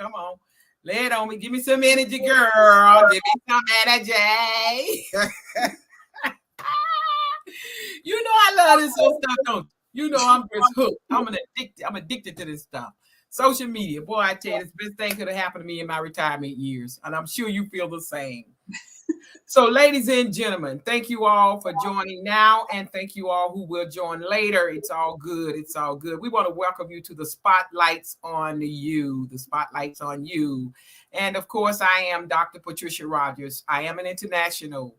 on. Lay it on me. Give me some energy, girl. Give me some energy. You know I love this sort of stuff, don't you? You know I'm just hooked. I'm addicted to this stuff. Social media, boy, I tell you, it's the best thing could have happened to me in my retirement years, and I'm sure you feel the same. So, ladies and gentlemen, thank you all for joining now, and thank you all who will join later. It's all good. It's all good. We want to welcome you to the Spotlights on You. The Spotlights on You. And of course, I am Dr. Patricia Rogers. I am an international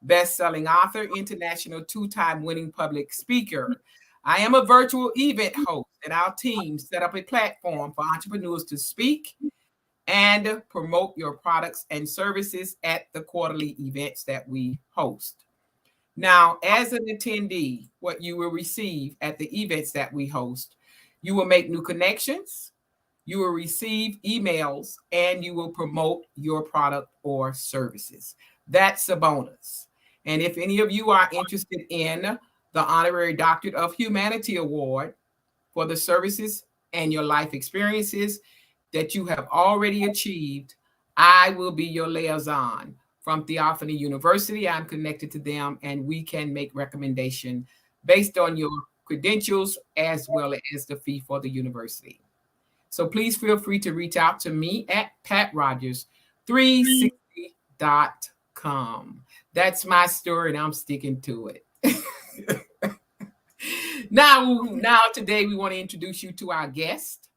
best-selling author, international two-time winning public speaker. I am a virtual event host, and our team set up a platform for entrepreneurs to speak and promote your products and services at the quarterly events that we host. Now, as an attendee, what you will receive at the events that we host, you will make new connections, you will receive emails, and you will promote your product or services. That's a bonus. And if any of you are interested in the Honorary Doctorate of Humanity Award for the services and your life experiences that you have already achieved, I will be your liaison from Theophany University. I'm connected to them, and we can make recommendation based on your credentials as well as the fee for the university. So please feel free to reach out to me at patrogers360.com. That's my story, and I'm sticking to it. Now, today we want to introduce you to our guest.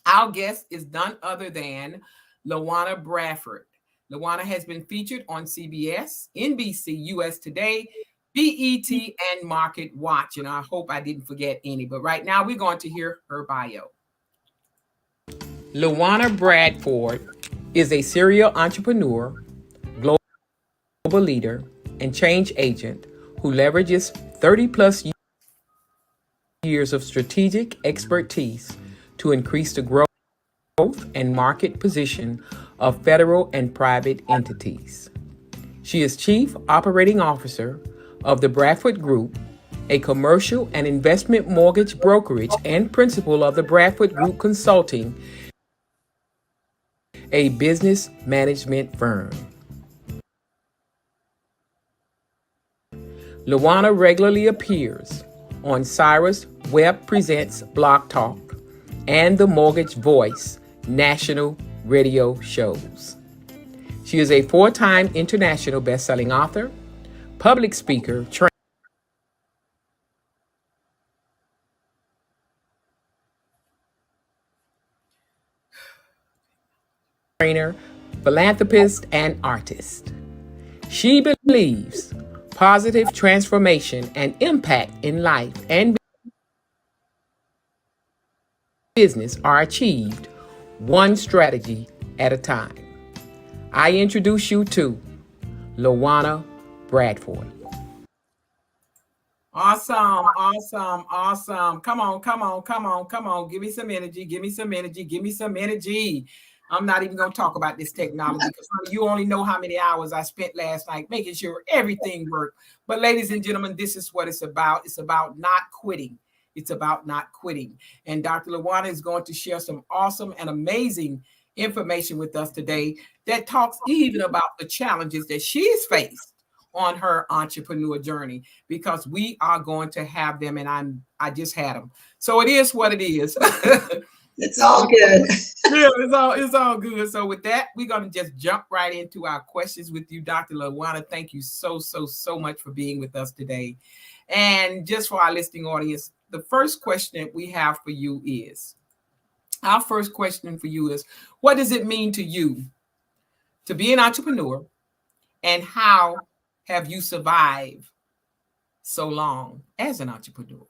Our guest is none other than LaWanna Bradford. LaWanna has been featured on CBS, NBC, US Today, BET, and Market Watch. And I hope I didn't forget any. But right now, we're going to hear her bio. LaWanna Bradford is a serial entrepreneur, global leader, and change agent who leverages 30-plus years of strategic expertise to increase the growth and market position of federal and private entities. She is Chief Operating Officer of the Bradford Group, a commercial and investment mortgage brokerage, and principal of the Bradford Group Consulting, a business management firm. LaWanna regularly appears on Cyrus, Webb Presents Blog Talk, and the Mortgage Voice national radio shows. She is a 4-time international best-selling author, public speaker, trainer, philanthropist, and artist. She believes positive transformation and impact in life and business are achieved one strategy at a time. I introduce you to LaWanna Bradford. Awesome. Come on. Give me some energy. I'm not even going to talk about this technology because you only know how many hours I spent last night making sure everything worked. But ladies and gentlemen, this is what it's about. It's about not quitting. And Dr. LaWanna is going to share some awesome and amazing information with us today that talks even about the challenges that she's faced on her entrepreneur journey, because we are going to have them, and I just had them. So it is what it is. It's all good. Yeah, it's all good. So with that, we're going to just jump right into our questions with you, Dr. LaWanna. Thank you so much for being with us today. And just for our listening audience, the first question we have for you is, what does it mean to you to be an entrepreneur, and how have you survived so long as an entrepreneur?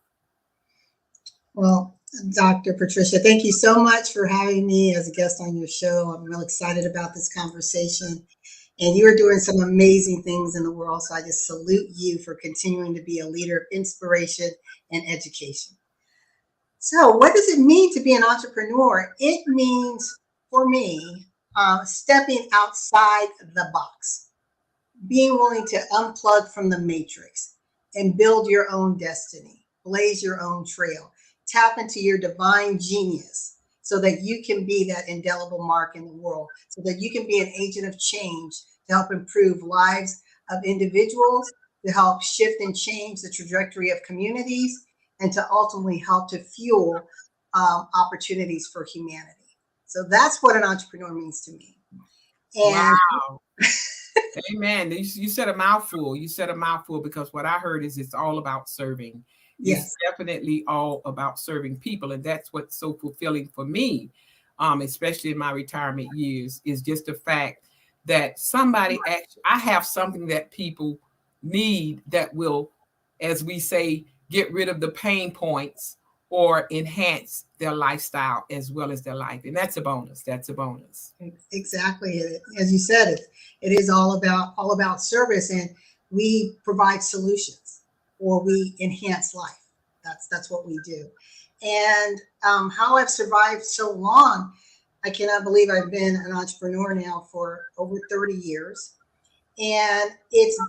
Well, Dr. Patricia, thank you so much for having me as a guest on your show. I'm real excited about this conversation. And you are doing some amazing things in the world. So I just salute you for continuing to be a leader of inspiration and education. So what does it mean to be an entrepreneur? It means, for me, stepping outside the box, being willing to unplug from the matrix and build your own destiny, blaze your own trail, tap into your divine genius so that you can be that indelible mark in the world, so that you can be an agent of change to help improve lives of individuals, to help shift and change the trajectory of communities, and to ultimately help to fuel opportunities for humanity. So that's what an entrepreneur means to me. And Wow. Amen. You said a mouthful. You said a mouthful because what I heard is it's all about serving. It's yes, definitely all about serving people. And that's what's so fulfilling for me, especially in my retirement years, is just the fact that somebody actually, I have something that people need that will, as we say, get rid of the pain points or enhance their lifestyle as well as their life. And that's a bonus. That's a bonus. exactly. As you said, it is all about service, and we provide solutions or we enhance life. That's what we do. And how I've survived so long, I cannot believe I've been an entrepreneur now for over 30 years. And it's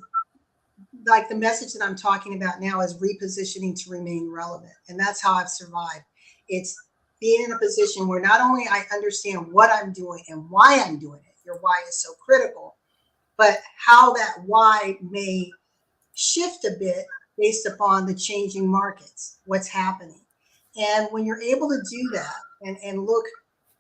like the message that I'm talking about now is repositioning to remain relevant. And that's how I've survived. It's being in a position where not only I understand what I'm doing and why I'm doing it, your why is so critical, but how that why may shift a bit based upon the changing markets, what's happening. And when you're able to do that and look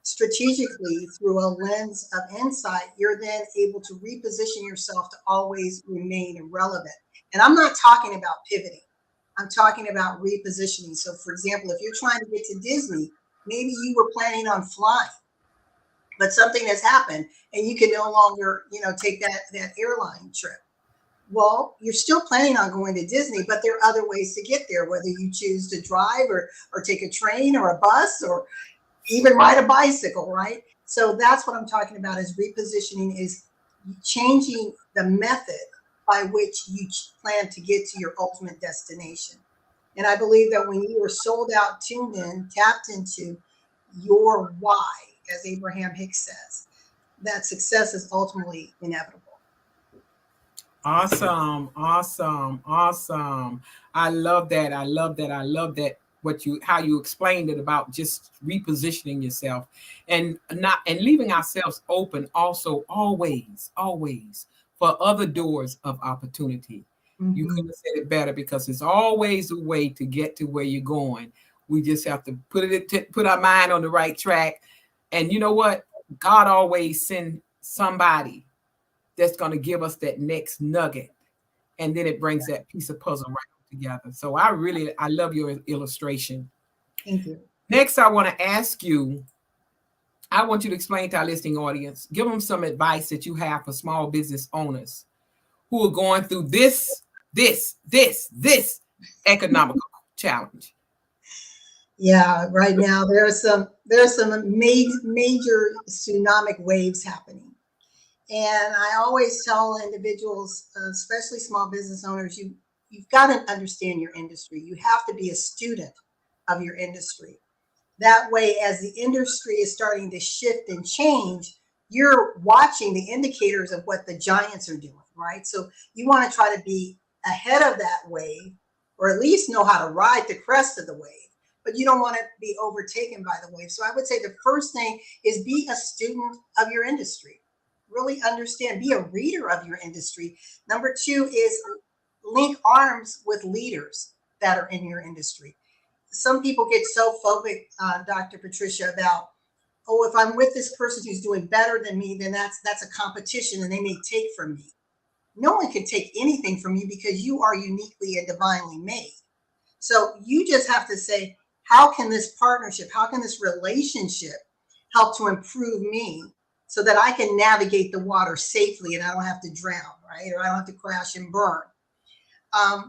strategically through a lens of insight, you're then able to reposition yourself to always remain relevant. And I'm not talking about pivoting. I'm talking about repositioning. So for example, if you're trying to get to Disney, maybe you were planning on flying, but something has happened and you can no longer, take that airline trip. Well, you're still planning on going to Disney, but there are other ways to get there, whether you choose to drive or take a train or a bus or even ride a bicycle, right? So that's what I'm talking about is repositioning, is changing the method by which you plan to get to your ultimate destination. And I believe that when you are sold out, tuned in, tapped into your why, as Abraham Hicks says, that success is ultimately inevitable. Awesome, awesome, awesome. I love that. I love that. I love that how you explained it about just repositioning yourself and leaving ourselves open also always for other doors of opportunity. You could Mm-hmm. have said it better because it's always a way to get to where you're going. We just have to put our mind on the right track. And you know what? God always send somebody that's going to give us that next nugget, and then it brings that piece of puzzle right together. So I love your illustration. Thank you. Next, I want to ask you, I want you to explain to our listening audience, give them some advice that you have for small business owners who are going through this economical challenge. Yeah, right now there are some major tsunamic waves happening. And I always tell individuals, especially small business owners, you've got to understand your industry. You have to be a student of your industry. That way, as the industry is starting to shift and change, you're watching the indicators of what the giants are doing, right? So you want to try to be ahead of that wave, or at least know how to ride the crest of the wave, but you don't want to be overtaken by the wave. So I would say the first thing is be a student of your industry. Really understand, be a reader of your industry. Number two is link arms with leaders that are in your industry. Some people get so phobic, Dr. Patricia, about, oh, if I'm with this person who's doing better than me, then that's a competition and they may take from me. No one can take anything from you because you are uniquely and divinely made. So you just have to say, how can this partnership, how can this relationship help to improve me so that I can navigate the water safely and I don't have to drown, right? Or I don't have to crash and burn.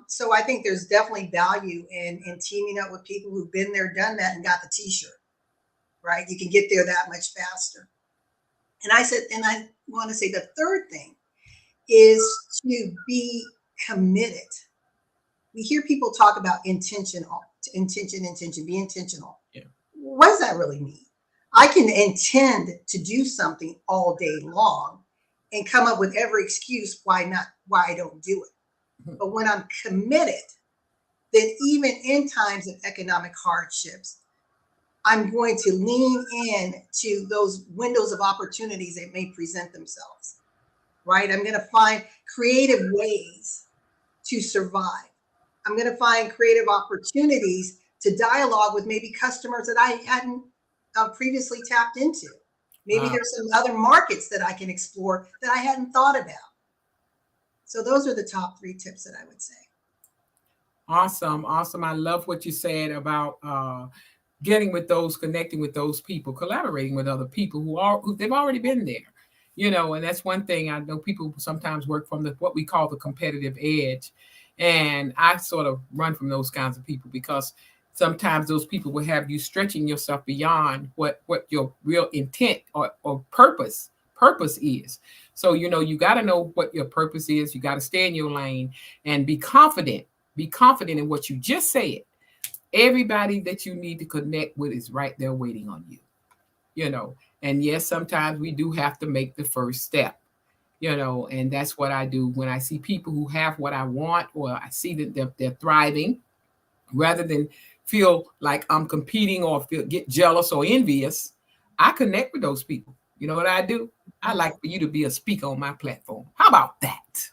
So I think there's definitely value in teaming up with people who've been there, done that, and got the t-shirt, right? You can get there that much faster. And I want to say the third thing is to be committed. We hear people talk about intention, be intentional. Yeah. What does that really mean? I can intend to do something all day long and come up with every excuse why I don't do it. But when I'm committed, then even in times of economic hardships, I'm going to lean in to those windows of opportunities that may present themselves, right? I'm going to find creative ways to survive. I'm going to find creative opportunities to dialogue with maybe customers that I hadn't previously tapped into. Maybe there's some other markets that I can explore that I hadn't thought about. So those are the top 3 tips that I would say. Awesome. Awesome. I love what you said about getting with those, connecting with those people, collaborating with other people who they've already been there, and that's one thing. I know people sometimes work from what we call the competitive edge. And I sort of run from those kinds of people because sometimes those people will have you stretching yourself beyond what your real intent or purpose is. So, you got to know what your purpose is. You got to stay in your lane and be confident. Be confident in what you just said. Everybody that you need to connect with is right there waiting on you, and yes, sometimes we do have to make the first step, and that's what I do when I see people who have what I want, or I see that they're thriving, rather than feel like I'm competing or get jealous or envious. I connect with those people. You know what I do? I like for you to be a speaker on my platform. How about that?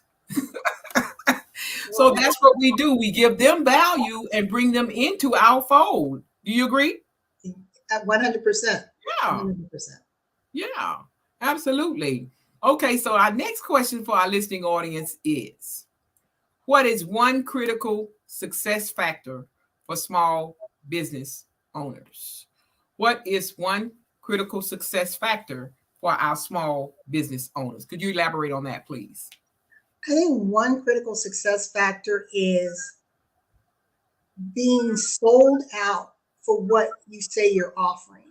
So that's what we do. We give them value and bring them into our fold. Do you agree? 100%. Yeah. 100%. Yeah, absolutely. Okay, so our next question for our listening audience is, what is one critical success factor for small business owners? What is one critical success factor for our small business owners? Could you elaborate on that, please? I think one critical success factor is being sold out for what you say you're offering.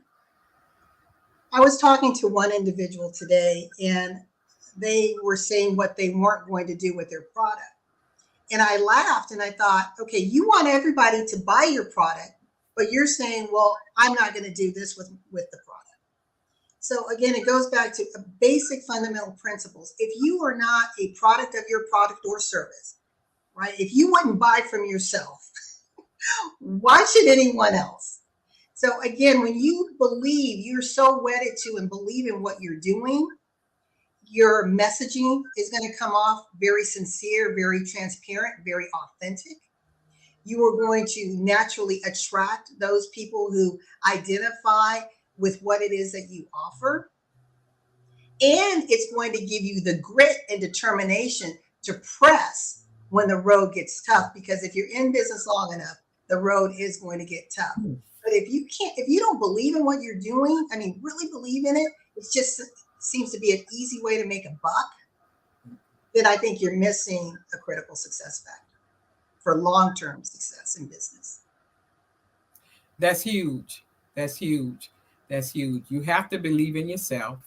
I was talking to one individual today, and they were saying what they weren't going to do with their product. And I laughed and I thought, okay, you want everybody to buy your product, but you're saying, well, I'm not going to do this with the product. So again, it goes back to basic fundamental principles. If you are not a product of your product or service, right? If you wouldn't buy from yourself, why should anyone else? So again, when you believe, you're so wedded to and believe in what you're doing, your messaging is going to come off very sincere, very transparent, very authentic. You are going to naturally attract those people who identify with what it is that you offer. And it's going to give you the grit and determination to press when the road gets tough. Because if you're in business long enough, the road is going to get tough. But if you don't believe in what you're doing, really believe in it, it just seems to be an easy way to make a buck, then I think you're missing a critical success factor for long-term success in business. That's huge. That's huge. That's huge. You have to believe in yourself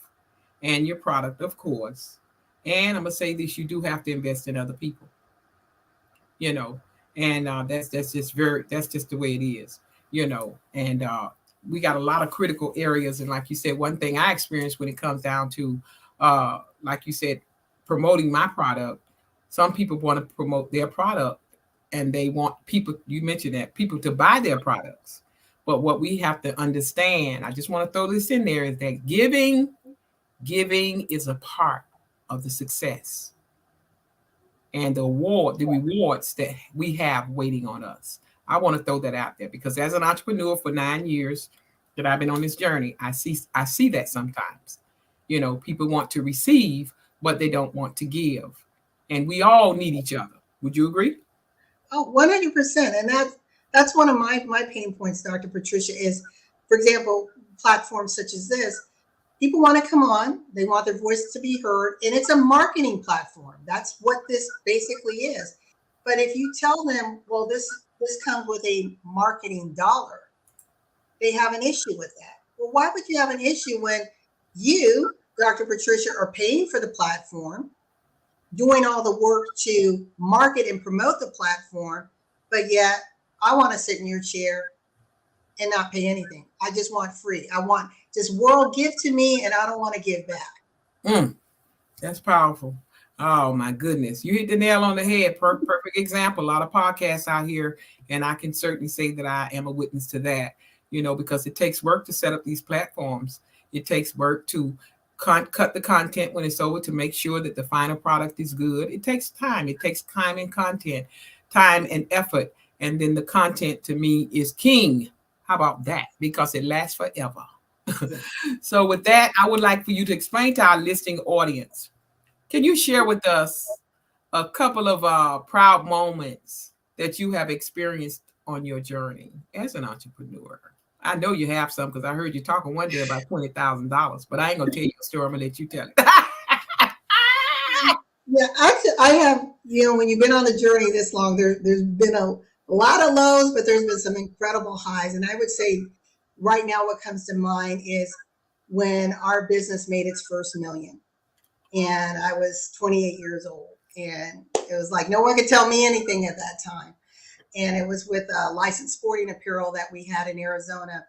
and your product, of course. And I'm going to say this, you do have to invest in other people, and that's just the way it is, and we got a lot of critical areas. And like you said, one thing I experienced when it comes down to, like you said, promoting my product, some people want to promote their product and they want people, you mentioned that, people to buy their products. But what we have to understand, I just want to throw this in there, is that giving is a part of the success and the rewards that we have waiting on us. I want to throw that out there because as an entrepreneur for 9 years that I've been on this journey, I see that sometimes, people want to receive, but they don't want to give. And we all need each other. Would you agree? Oh, 100%. And that's one of my pain points, Dr. Patricia, is, for example, platforms such as this. People want to come on, they want their voice to be heard, and it's a marketing platform. That's what this basically is. But if you tell them, well, this comes with a marketing dollar, they have an issue with that. Well, why would you have an issue when you, Dr. Patricia, are paying for the platform, doing all the work to market and promote the platform, but yet I want to sit in your chair and not pay anything. I just want free. I want this world give to me, and I don't want to give back. That's powerful. Oh my goodness. You hit the nail on the head. Perfect example. A lot of podcasts out here, and I can certainly say that I am a witness to that, because it takes work to set up these platforms. It takes work to cut the content when it's over to make sure that the final product is good. It takes time. It takes time and content, time and effort. And then the content to me is king. How about that? Because it lasts forever. So with that, I would like for you to explain to our listening audience. Can you share with us a couple of proud moments that you have experienced on your journey as an entrepreneur? I know you have some because I heard you talking one day about $20,000, but I ain't gonna tell you a story. I'm gonna let you tell it. Yeah, I have, when you've been on the journey this long, there's been a lot of lows, but there's been some incredible highs. And I would say right now what comes to mind is when our business made its first million. And I was 28 years old. And it was like no one could tell me anything at that time. And it was with licensed sporting apparel that we had in Arizona.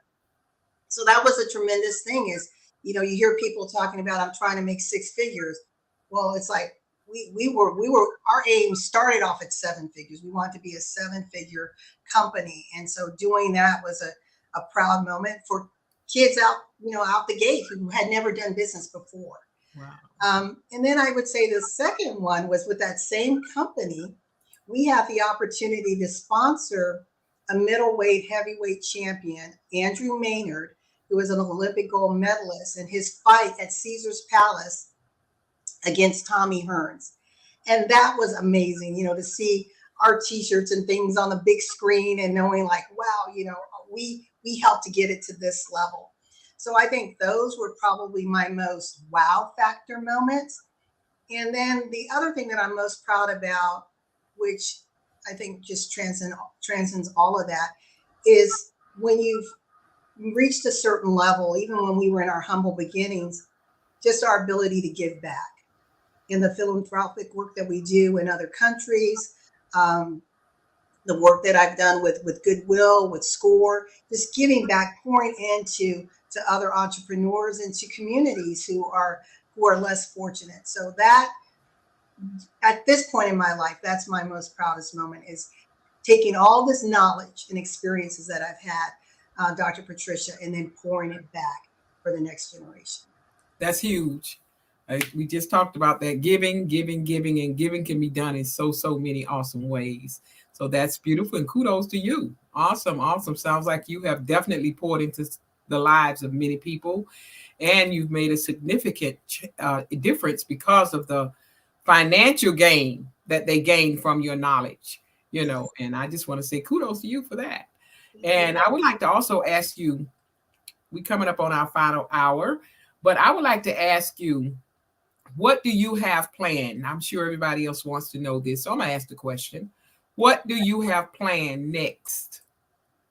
So that was a tremendous thing is, you hear people talking about, I'm trying to make six figures. Well, it's like our aim started off at seven figures. We wanted to be a 7-figure company. And so doing that was a proud moment for kids out the gate who had never done business before. Wow. And then I would say the second one was with that same company. We had the opportunity to sponsor a middleweight heavyweight champion, Andrew Maynard, who was an Olympic gold medalist, in his fight at Caesar's Palace against Tommy Hearns. And that was amazing, to see our t-shirts and things on the big screen and knowing like, wow, we helped to get it to this level. So I think those were probably my most wow factor moments. And then the other thing that I'm most proud about, which I think just transcends all of that, is when you've reached a certain level, even when we were in our humble beginnings, just our ability to give back in the philanthropic work that we do in other countries, the work that I've done with Goodwill, with SCORE, just giving back, pouring into other entrepreneurs and to communities who are less fortunate. So that, at this point in my life, that's my most proudest moment, is taking all this knowledge and experiences that I've had, Dr. Patricia, and then pouring it back for the next generation. That's huge. We just talked about that giving, and giving can be done in so many awesome ways. So that's beautiful, and kudos to you. Awesome. Sounds like you have definitely poured into the lives of many people, and you've made a significant difference because of the financial gain that they gain from your knowledge, and I just want to say kudos to you for that. And I would like to also ask you, we're coming up on our final hour, but I would like to ask you, what do you have planned? I'm sure everybody else wants to know this, so I'm going to ask the question. What do you have planned next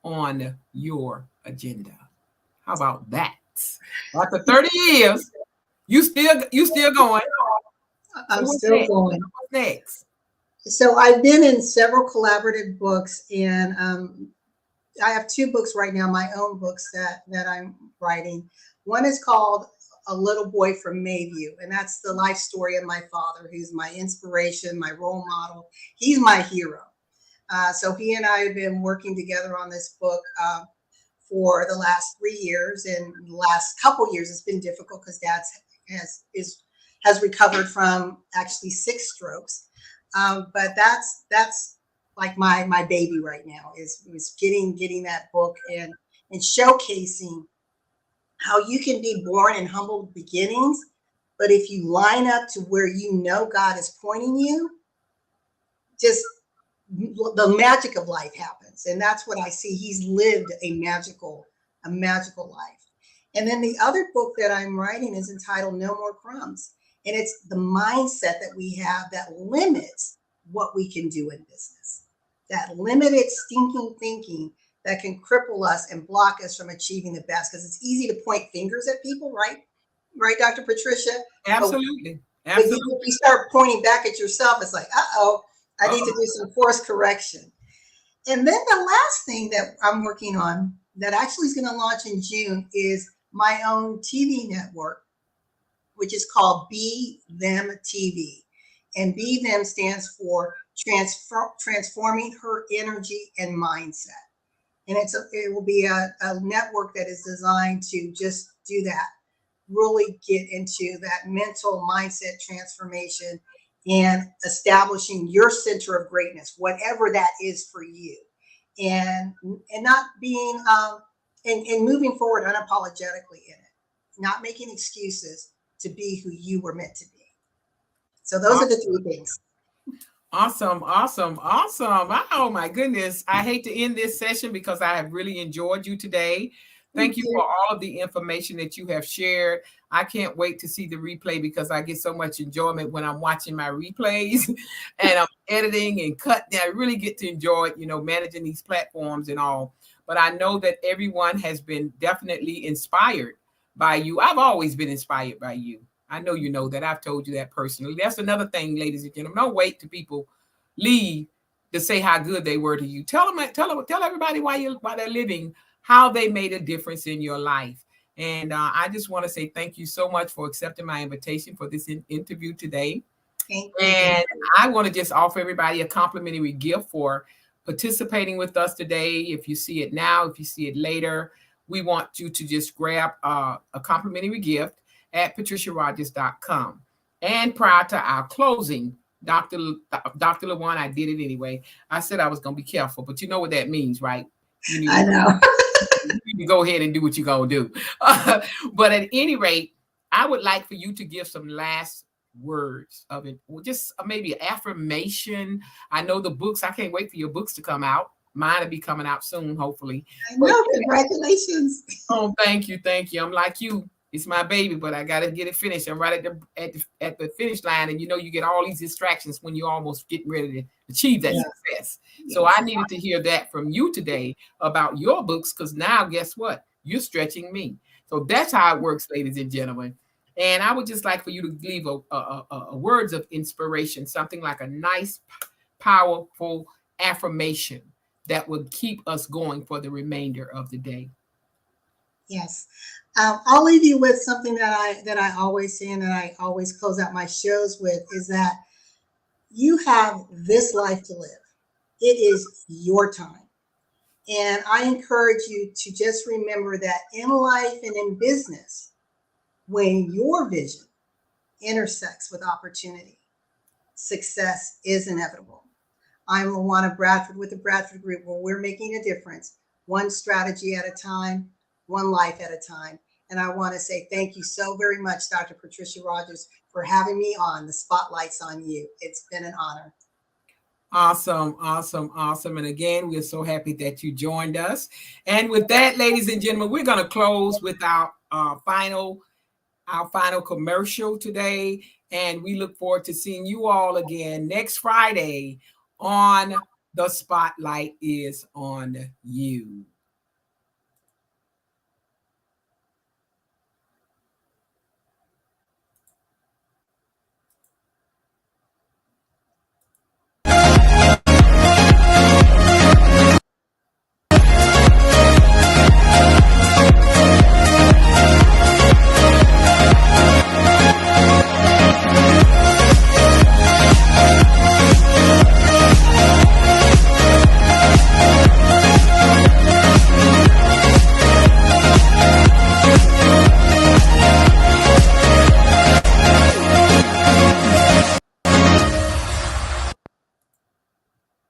on your agenda? How about that? After 30 years, you still going. I'm still going. What's next? So I've been in several collaborative books, and I have 2 books right now, my own books that I'm writing. One is called A Little Boy from Mayview, and that's the life story of my father, who's my inspiration, my role model. He's my hero. So he and I have been working together on this book for the last 3 years, and the last couple years it's been difficult because Dad has recovered from actually 6 strokes. But that's like my baby right now is getting that book and showcasing how you can be born in humble beginnings, but if you line up to where God is pointing you, just the magic of life happens. And that's what I see. He's lived a magical life. And then the other book that I'm writing is entitled No More Crumbs. And it's the mindset that we have that limits what we can do in business. That limited stinking thinking that can cripple us and block us from achieving the best. Because it's easy to point fingers at people, right? Right, Dr. Patricia? Absolutely. But if you start pointing back at yourself, it's like, I need to do some course correction. And then the last thing that I'm working on that actually is going to launch in June is my own TV network, which is called Be Them TV. And B them stands for transforming her energy and mindset. And it will be a network that is designed to just do that, really get into that mental mindset transformation and establishing your center of greatness, whatever that is for you, and not being and moving forward unapologetically in it, not making excuses to be who you were meant to be. So those are the three things. Awesome, awesome, awesome. Oh my goodness. I hate to end this session because I have really enjoyed you today. Thank you for all of the information that you have shared. I can't wait to see the replay because I get so much enjoyment when I'm watching my replays and I'm editing and cutting. I really get to enjoy it, managing these platforms and all. But I know that everyone has been definitely inspired by you. I've always been inspired by you. I know you know that. I've told you that personally. That's another thing, ladies and gentlemen. Don't wait till people leave to say how good they were to you. Tell everybody while they're living how they made a difference in your life. And I just want to say thank you so much for accepting my invitation for this interview today. Thank you. And I want to just offer everybody a complimentary gift for participating with us today. If you see it now, if you see it later, we want you to just grab a complimentary gift at patriciarogers.com. And prior to our closing, Dr. LaWanna, I did it anyway. I said I was going to be careful, but you know what that means, right? I know. You need to go ahead and do what you're going to do. But at any rate, I would like for you to give some last words of it, or just maybe affirmation. I know the books, I can't wait for your books to come out. Mine will be coming out soon, hopefully. I know. Congratulations. Oh, thank you. Thank you. I'm like you. It's my baby, but I got to get it finished. I'm right at the finish line. And you get all these distractions when you're almost getting ready to achieve that success. So I needed to hear that from you today about your books, because now guess what? You're stretching me. So that's how it works, ladies and gentlemen. And I would just like for you to leave a words of inspiration, something like a nice, powerful affirmation that would keep us going for the remainder of the day. Yes. I'll leave you with something that I always say and that I always close out my shows with, is that you have this life to live. It is your time. And I encourage you to just remember that in life and in business, when your vision intersects with opportunity, success is inevitable. I'm LaWanna Bradford with the Bradford Group, where we're making a difference, one strategy at a time, one life at a time. And I want to say thank you so very much, Dr. Patricia Rogers, for having me on. The spotlight's on you. It's been an honor. Awesome, awesome, awesome. And again, we're so happy that you joined us. And with that, ladies and gentlemen, we're going to close with our final commercial today. And we look forward to seeing you all again next Friday on The Spotlight is on You.